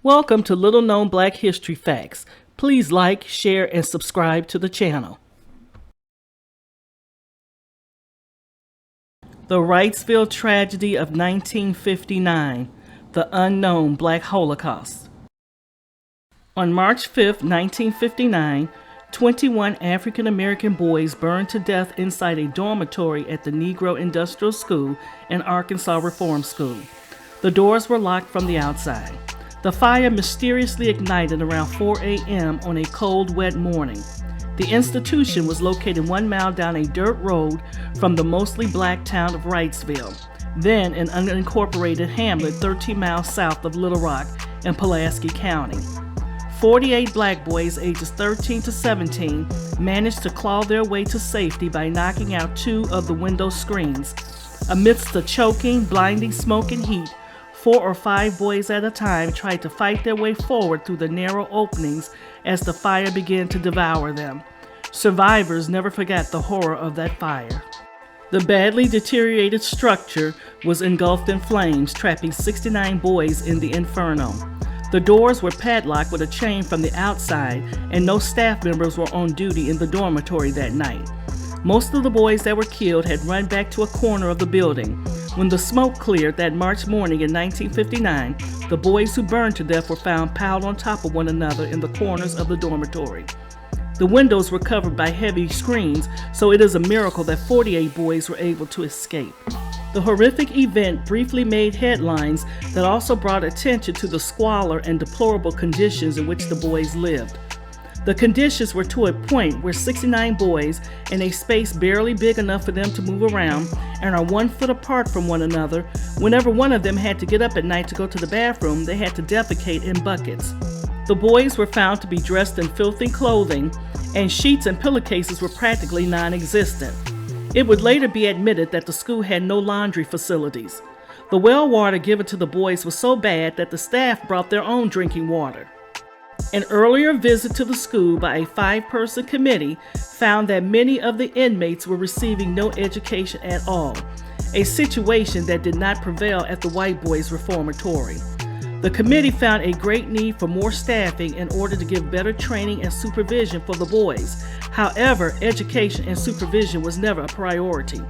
Welcome to Little Known Black History Facts. Please like, share, and subscribe to the channel. The Wrightsville tragedy of 1959, the unknown Black Holocaust. On March 5, 1959, 21 African American boys burned to death inside a dormitory at the Negro Industrial School and Arkansas Reform School. The doors were locked from the outside. The fire mysteriously ignited around 4 a.m. on a cold, wet morning. The institution was located 1 mile down a dirt road from the mostly black town of Wrightsville, then an unincorporated hamlet 13 miles south of Little Rock in Pulaski County. 48 black boys ages 13 to 17 managed to claw their way to safety by knocking out 2 of the window screens. Amidst the choking, blinding smoke and heat, 4 or 5 boys at a time tried to fight their way forward through the narrow openings as the fire began to devour them. Survivors never forgot the horror of that fire. The badly deteriorated structure was engulfed in flames, trapping 69 boys in the inferno. The doors were padlocked with a chain from the outside, and no staff members were on duty in the dormitory that night. Most of the boys that were killed had run back to a corner of the building. When the smoke cleared that March morning in 1959, the boys who burned to death were found piled on top of one another in the corners of the dormitory. The windows were covered by heavy screens, so it is a miracle that 48 boys were able to escape. The horrific event briefly made headlines that also brought attention to the squalor and deplorable conditions in which the boys lived. The conditions were to a point where 69 boys, in a space barely big enough for them to move around and are 1 foot apart from one another, whenever one of them had to get up at night to go to the bathroom, they had to defecate in buckets. The boys were found to be dressed in filthy clothing, and sheets and pillowcases were practically non-existent. It would later be admitted that the school had no laundry facilities. The well water given to the boys was so bad that the staff brought their own drinking water. An earlier visit to the school by a 5-person committee found that many of the inmates were receiving no education at all, a situation that did not prevail at the white boys' reformatory. The committee found a great need for more staffing in order to give better training and supervision for the boys. However, education and supervision was never a priority.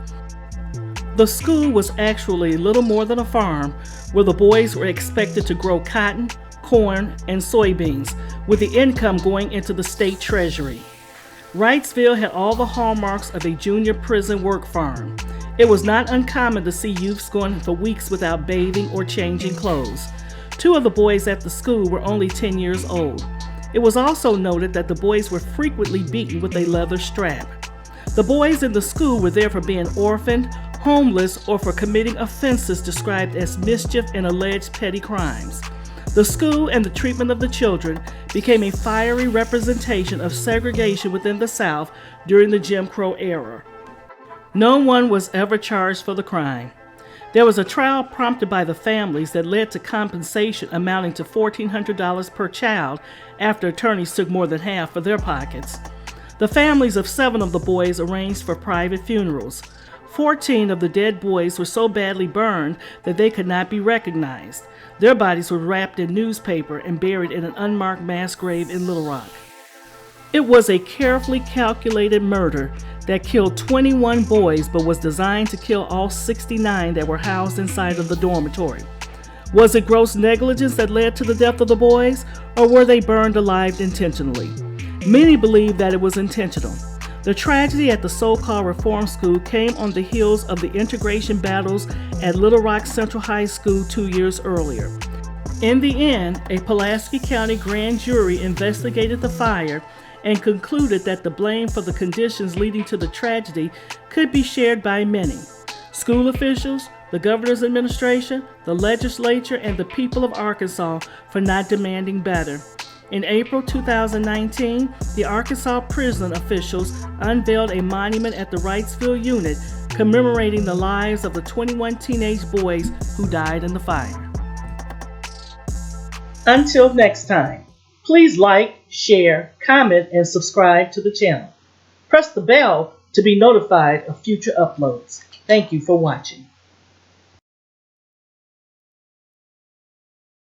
The school was actually little more than a farm where the boys were expected to grow cotton, corn, and soybeans, with the income going into the state treasury. Wrightsville had all the hallmarks of a junior prison work farm. It was not uncommon to see youths going for weeks without bathing or changing clothes. 2 of the boys at the school were only 10 years old. It was also noted that the boys were frequently beaten with a leather strap. The boys in the school were there for being orphaned, homeless, or for committing offenses described as mischief and alleged petty crimes. The school and the treatment of the children became a fiery representation of segregation within the South during the Jim Crow era. No one was ever charged for the crime. There was a trial prompted by the families that led to compensation amounting to $1,400 per child after attorneys took more than half for their pockets. The families of 7 of the boys arranged for private funerals. 14 of the dead boys were so badly burned that they could not be recognized. Their bodies were wrapped in newspaper and buried in an unmarked mass grave in Little Rock. It was a carefully calculated murder that killed 21 boys but was designed to kill all 69 that were housed inside of the dormitory. Was it gross negligence that led to the death of the boys, or were they burned alive intentionally? Many believe that it was intentional. The tragedy at the so-called reform school came on the heels of the integration battles at Little Rock Central High School 2 years earlier. In the end, a Pulaski County grand jury investigated the fire and concluded that the blame for the conditions leading to the tragedy could be shared by many: school officials, the governor's administration, the legislature, and the people of Arkansas for not demanding better. In April 2019, the Arkansas prison officials unveiled a monument at the Wrightsville unit commemorating the lives of the 21 teenage boys who died in the fire. Until next time, please like, share, comment, and subscribe to the channel. Press the bell to be notified of future uploads. Thank you for watching.